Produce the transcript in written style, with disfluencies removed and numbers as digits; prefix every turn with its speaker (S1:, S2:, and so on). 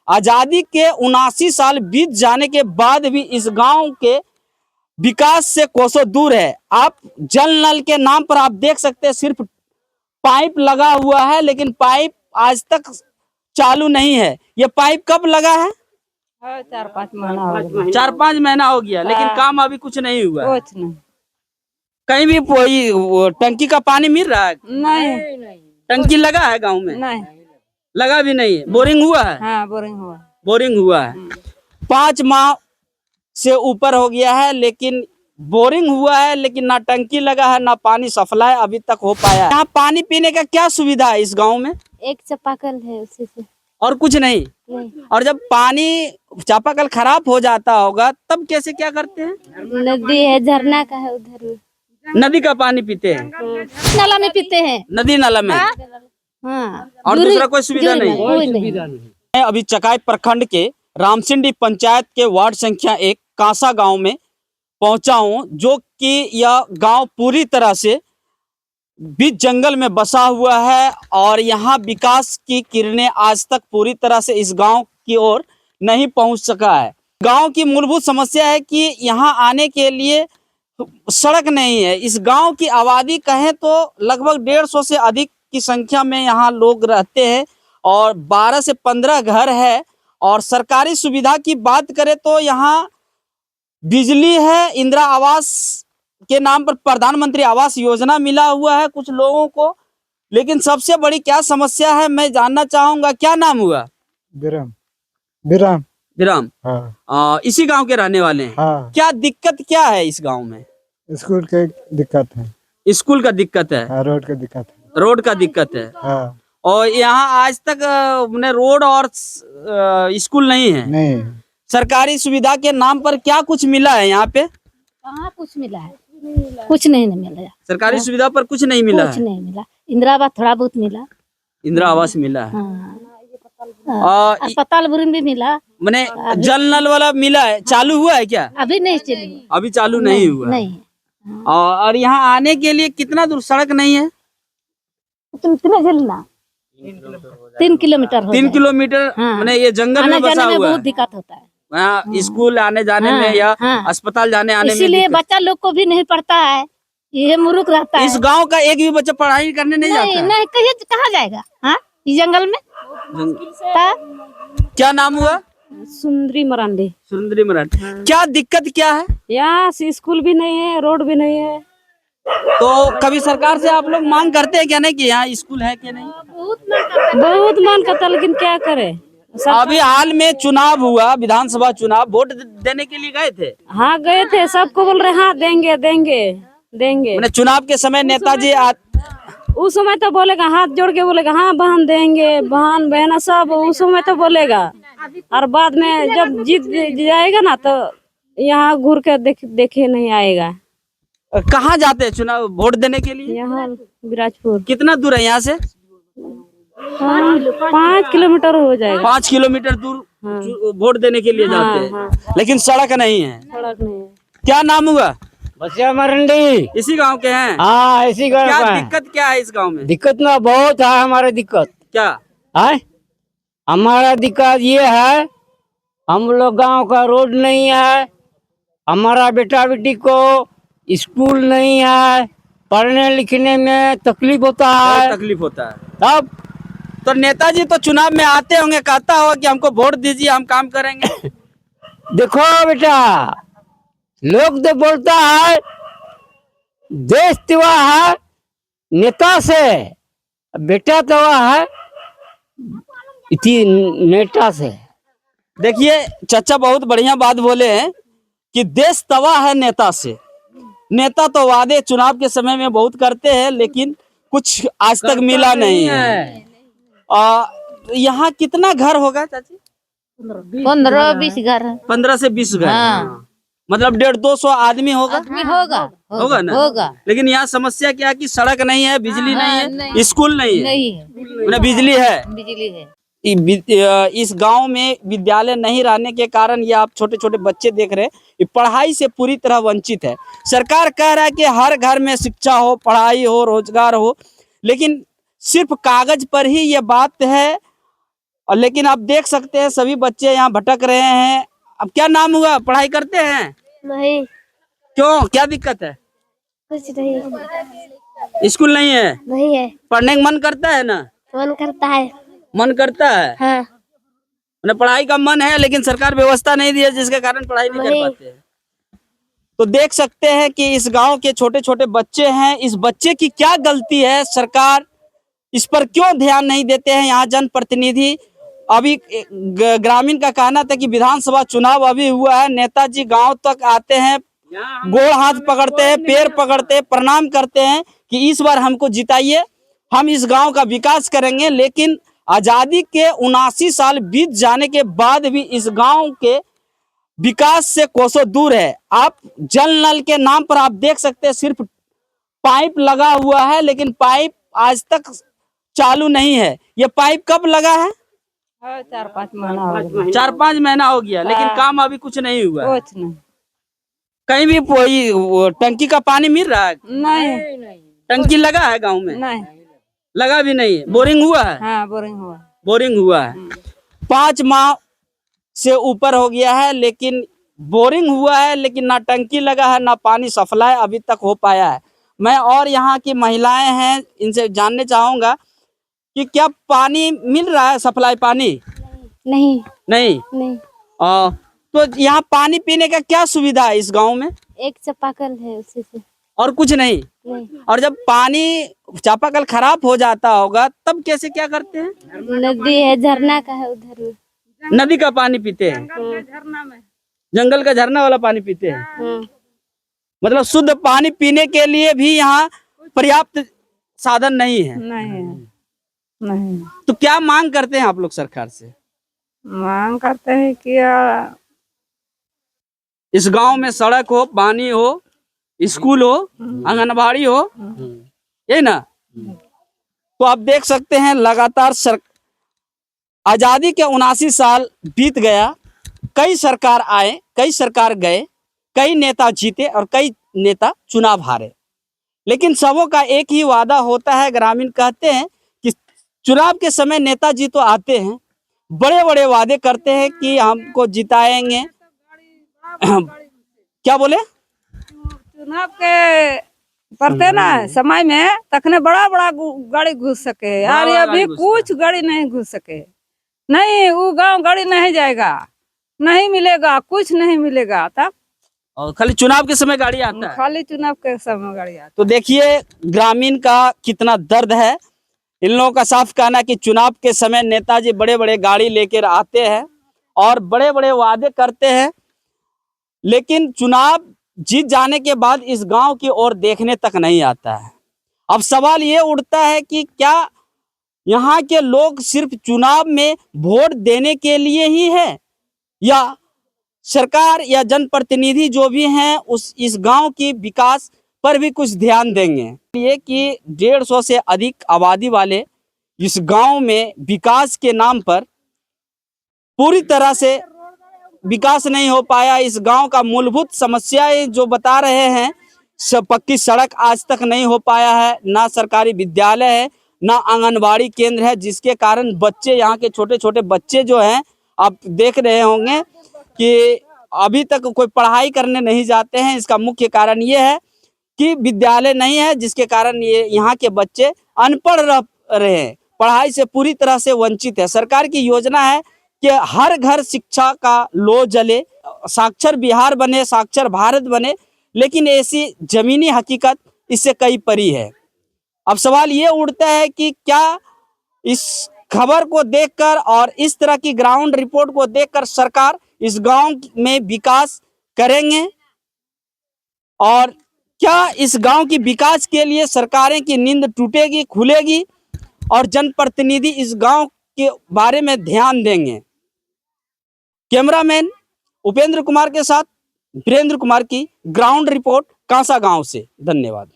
S1: आजादी के 79 साल बीत जाने के बाद भी इस गांव के विकास से कोसों दूर है। आप जल नल के नाम पर आप देख सकते हैं, सिर्फ पाइप लगा हुआ है, लेकिन पाइप आज तक चालू नहीं है। ये पाइप कब लगा है?
S2: 4-5 महीना हो गया।
S1: 4-5 महीना हो गया, लेकिन काम अभी कुछ नहीं हुआ है।
S2: कुछ नहीं।
S1: कहीं भी वो टंकी का पानी मिल रहा है?
S2: नहीं।
S1: टंकी लगा है गांव में?
S2: नहीं।
S1: लगा भी नहीं है। बोरिंग हुआ है?
S2: हाँ, बोरिंग हुआ।
S1: बोरिंग हुआ है। 5 माह से ऊपर हो गया है, लेकिन बोरिंग हुआ है, लेकिन ना टंकी लगा है, ना पानी सप्लाई अभी तक हो पाया है। यहाँ पानी पीने का क्या सुविधा है इस गांव में?
S3: एक चापाकल है, उसी से।
S1: और कुछ नहीं? और जब पानी चापाकल खराब हो जाता होगा तब कैसे क्या करते हैं?
S3: नदी है, झरना का है उधर में।
S1: नदी का पानी पीते हैं?
S3: नाला में पीते हैं।
S1: नदी नाला में?
S3: हाँ।
S1: और दूसरा कोई सुविधा नहीं?
S3: कोई नहीं।
S1: मैं अभी चकाई प्रखंड के रामसिंडी पंचायत के वार्ड संख्या 1 कांसा गांव में पहुंचा हूं, जो कि यह गांव पूरी तरह से बीच जंगल में बसा हुआ है और यहाँ विकास की किरणें आज तक पूरी तरह से इस गांव की ओर नहीं पहुंच सका है। गांव की मूलभूत समस्या है कि यहाँ आने के लिए सड़क नहीं है। इस गांव की आबादी कहें तो लगभग 150 से अधिक की संख्या में यहाँ लोग रहते हैं और 12 से 15 घर है। और सरकारी सुविधा की बात करें तो यहाँ बिजली है, इंदिरा आवास के नाम पर प्रधानमंत्री आवास योजना मिला हुआ है कुछ लोगों को, लेकिन सबसे बड़ी क्या समस्या है मैं जानना चाहूंगा। क्या नाम हुआ?
S4: विराम। विराम।
S1: विराम।
S4: हाँ।
S1: इसी गांव के रहने वाले हैं?
S4: हाँ।
S1: क्या दिक्कत क्या है इस गांव में?
S4: स्कूल की दिक्कत है।
S1: स्कूल का दिक्कत है?
S4: हाँ, रोड का दिक्कत है।
S1: रोड का दिक्कत है?
S4: हाँ।
S1: और यहाँ आज तक रोड और स्कूल नहीं है?
S4: नहीं।
S1: सरकारी सुविधा के नाम पर क्या कुछ मिला है यहाँ पे?
S3: कहाँ कुछ मिला है? कुछ नहीं मिला।
S1: सरकारी सुविधा पर कुछ नहीं मिला?
S3: कुछ नहीं मिला। इंदिरा आवास थोड़ा बहुत मिला।
S1: इंदिरा आवास मिला है?
S3: हाँ। अस्पताल बुरिंग भी मिला।
S1: मैंने जल नल वाला मिला है, चालू हुआ है क्या?
S3: अभी नहीं चली।
S1: अभी चालू नहीं हुआ?
S3: नहीं।
S1: और यहाँ आने के लिए कितना दूर? सड़क नहीं है?
S3: कितना चलना? 3 किलोमीटर।
S1: 3 किलोमीटर? मैंने ये जंगल में बसा हुआ
S3: बहुत
S1: है।
S3: दिक्कत होता है
S1: यहाँ स्कूल आने जाने में या अस्पताल जाने आने में।
S3: इसीलिए बच्चा लोग को भी नहीं पढ़ता है, ये मुरुख रहता है।
S1: इस गांव का एक भी बच्चा पढ़ाई करने नहीं जाता है?
S3: नहीं, कहाँ जाएगा? हाँ, इस जंगल में।
S1: क्या नाम हुआ?
S2: सुंदरी मरांडी।
S1: सुंदरी मराठी। क्या दिक्कत क्या है?
S2: यहाँ से स्कूल भी नहीं है, रोड भी नहीं है।
S1: तो कभी सरकार से आप लोग मांग करते हैं क्या नहीं कि यहाँ स्कूल है कि नहीं?
S2: बहुत मन करता, लेकिन क्या करे।
S1: अभी हाल में चुनाव हुआ, विधानसभा चुनाव, वोट देने के लिए गए थे?
S2: हाँ, गए थे। सबको बोल रहे हाँ देंगे।
S1: मैंने चुनाव के समय नेताजी
S2: उस समय तो बोलेगा, हाथ जोड़ के बोलेगा हाँ बहन देंगे, बहन बहना सब उस समय तो बोलेगा। और बाद में जब जीत जाएगा ना तो यहाँ घूर के देखे नहीं आएगा।
S1: कहाँ जाते हैं चुनाव वोट देने के लिए?
S2: यहाँ विराजपुर।
S1: कितना दूर है यहाँ से?
S2: 5 किलोमीटर हो जाएगा।
S1: 5 किलोमीटर दूर वोट देने के लिए जाते हैं। लेकिन सड़क नहीं है?
S2: सड़क नहीं है।
S1: क्या नाम हुआ?
S5: बसिया मरंडी।
S1: इसी गांव के हैं?
S5: हाँ, इसी गांव
S1: क्या
S5: का है।
S1: दिक्कत क्या है इस गांव में?
S5: दिक्कत ना बहुत है हमारे। दिक्कत
S1: क्या
S5: है? हमारा दिक्कत ये है, हम लोग गांव का रोड नहीं है, हमारा बेटा बेटी को स्कूल नहीं है, पढ़ने लिखने में तकलीफ होता है।
S1: तकलीफ होता है?
S5: तब
S1: तो नेताजी तो चुनाव में आते होंगे, कहता होगा कि हमको वोट दीजिए, हम काम करेंगे।
S5: देखो बेटा, लोग तो बोलता है देश तिवा है नेता से, बेटा तो है इति नेता से।
S1: देखिए चाचा बहुत बढ़िया बात बोले हैं कि देश तवा है नेता से। नेता तो वादे चुनाव के समय में बहुत करते हैं, लेकिन कुछ आज तक मिला नहीं है। यहाँ कितना घर होगा चाची?
S3: 15-20 घर।
S1: 15 से 20 घर?
S3: हाँ।
S1: मतलब 150-200 आदमी होगा?
S3: होगा
S1: ना? लेकिन यहाँ समस्या क्या है कि सड़क नहीं है, बिजली नहीं है, स्कूल नहीं है। बिजली है। इस गांव में विद्यालय नहीं रहने के कारण ये आप छोटे छोटे बच्चे देख रहे हैं, पढ़ाई से पूरी तरह वंचित है। सरकार कह रहा है कि हर घर में शिक्षा हो, पढ़ाई हो, रोजगार हो, लेकिन सिर्फ कागज पर ही ये बात है। और लेकिन आप देख सकते हैं सभी बच्चे यहाँ भटक रहे हैं। अब क्या नाम हुआ, पढ़ाई करते हैं?
S3: नहीं,
S1: क्यों, क्या दिक्कत है?
S3: कुछ नहीं,
S1: स्कूल नहीं है?
S3: नहीं है।
S1: पढ़ने का मन करता है ना?
S3: मन करता है।
S1: मन करता है?
S3: हाँ,
S1: ना पढ़ाई का मन है लेकिन सरकार व्यवस्था नहीं दी है जिसके कारण पढ़ाई नहीं कर
S3: नहीं।
S1: पाते हैं। तो देख सकते हैं कि इस गांव के छोटे छोटे बच्चे हैं। इस बच्चे की क्या गलती है, सरकार इस पर क्यों ध्यान नहीं देते हैं? यहाँ जनप्रतिनिधि अभी ग्रामीण का कहना था कि विधानसभा चुनाव अभी हुआ है, नेताजी गांव तक आते हैं, गोड़ हाथ पकड़ते हैं, पैर पकड़ते हैं, प्रणाम करते हैं कि इस बार हमको जिताइए, हम इस गांव का विकास करेंगे। लेकिन आजादी के 79 साल बीत जाने के बाद भी इस गांव के विकास से कोसों दूर है। आप जल नल के नाम पर आप देख सकते हैं सिर्फ पाइप लगा हुआ है, लेकिन पाइप आज तक चालू नहीं है। ये पाइप कब लगा है?
S2: 4-5 महीना हो गया।
S1: 4-5 महीना हो गया, लेकिन काम अभी कुछ नहीं हुआ।
S2: कुछ नहीं।
S1: कहीं भी वो टंकी का पानी मिल रहा है?
S2: नहीं,
S1: टंकी लगा है गांव में?
S2: नहीं।
S1: लगा भी नहीं है। बोरिंग हुआ है?
S2: हाँ, बोरिंग हुआ।
S1: बोरिंग हुआ है। 5 माह से ऊपर हो गया है, लेकिन बोरिंग हुआ है, लेकिन ना टंकी लगा है, ना पानी सप्लाई अभी तक हो पाया है। मैं और यहाँ की महिलाएं हैं, इनसे जानने चाहूंगा कि क्या पानी मिल रहा है, सप्लाई पानी?
S3: नहीं,
S1: नहीं।
S3: नहीं।
S1: तो यहाँ पानी पीने का क्या सुविधा है इस गांव में?
S3: एक चापाकल है, उसी से।
S1: और कुछ नहीं?
S3: नहीं।
S1: और जब पानी चापाकल खराब हो जाता होगा तब कैसे क्या करते हैं?
S3: नदी है, झरना का है उधर में।
S1: नदी का पानी पीते हैं? जंगल का झरना वाला पानी पीते हैं?
S3: हाँ।
S1: मतलब शुद्ध पानी पीने के लिए भी यहाँ पर्याप्त साधन नहीं है।
S2: नहीं।
S1: तो क्या मांग करते हैं आप लोग सरकार से?
S2: मांग करते हैं कि
S1: इस गांव में सड़क हो, पानी हो, स्कूल हो, आंगनबाड़ी हो, ये ना। तो आप देख सकते हैं लगातार आजादी के 79 साल बीत गया, कई सरकार आए, कई सरकार गए, कई नेता जीते और कई नेता चुनाव हारे, लेकिन सबों का एक ही वादा होता है। ग्रामीण कहते हैं कि चुनाव के समय नेताजी तो आते हैं, बड़े बड़े वादे करते हैं कि हमको जिताएंगे। क्या बोले?
S2: चुनाव के पड़ते ना समय में तखने बड़ा बड़ा गाड़ी घुस सके यार, ये अभी कुछ गाड़ी नहीं घुस सके। नहीं, वो गांव गाड़ी नहीं जाएगा, नहीं मिलेगा, कुछ नहीं मिलेगा। तब
S1: और खाली चुनाव के समय गाड़ी आता है?
S2: खाली चुनाव के समय गाड़ी आता।
S1: तो देखिए ग्रामीण का कितना दर्द है। इन लोगों का साफ कहना है कि चुनाव के समय नेताजी बड़े बड़े गाड़ी लेकर आते हैं और बड़े बड़े वादे करते हैं, लेकिन चुनाव जीत जाने के बाद इस गांव की ओर देखने तक नहीं आता है। अब सवाल ये उठता है कि क्या यहाँ के लोग सिर्फ चुनाव में वोट देने के लिए ही है, या सरकार या जनप्रतिनिधि जो भी हैं इस गांव की विकास पर भी कुछ ध्यान देंगे? ये कि 150 से अधिक आबादी वाले इस गांव में विकास के नाम पर पूरी तरह से विकास नहीं हो पाया। इस गांव का मूलभूत समस्याएं जो बता रहे हैं, पक्की सड़क आज तक नहीं हो पाया है, ना सरकारी विद्यालय है, ना आंगनबाड़ी केंद्र है, जिसके कारण बच्चे, यहाँ के छोटे छोटे बच्चे जो हैं, आप देख रहे होंगे कि अभी तक कोई पढ़ाई करने नहीं जाते हैं। इसका मुख्य कारण ये है कि विद्यालय नहीं है, जिसके कारण ये यहाँ के बच्चे अनपढ़ रह रहे हैं, पढ़ाई से पूरी तरह से वंचित है। सरकार की योजना है कि हर घर शिक्षा का लो जले, साक्षर बिहार बने, साक्षर भारत बने, लेकिन ऐसी जमीनी हकीकत इससे कई परी है। अब सवाल ये उठता है कि क्या इस खबर को देखकर और इस तरह की ग्राउंड रिपोर्ट को देखकर सरकार इस गांव में विकास करेंगे, और क्या इस गांव की विकास के लिए सरकारें की नींद टूटेगी, खुलेगी, और जनप्रतिनिधि इस गांव के बारे में ध्यान देंगे? कैमरामैन उपेंद्र कुमार के साथ वीरेंद्र कुमार की ग्राउंड रिपोर्ट कांसा गांव से। धन्यवाद।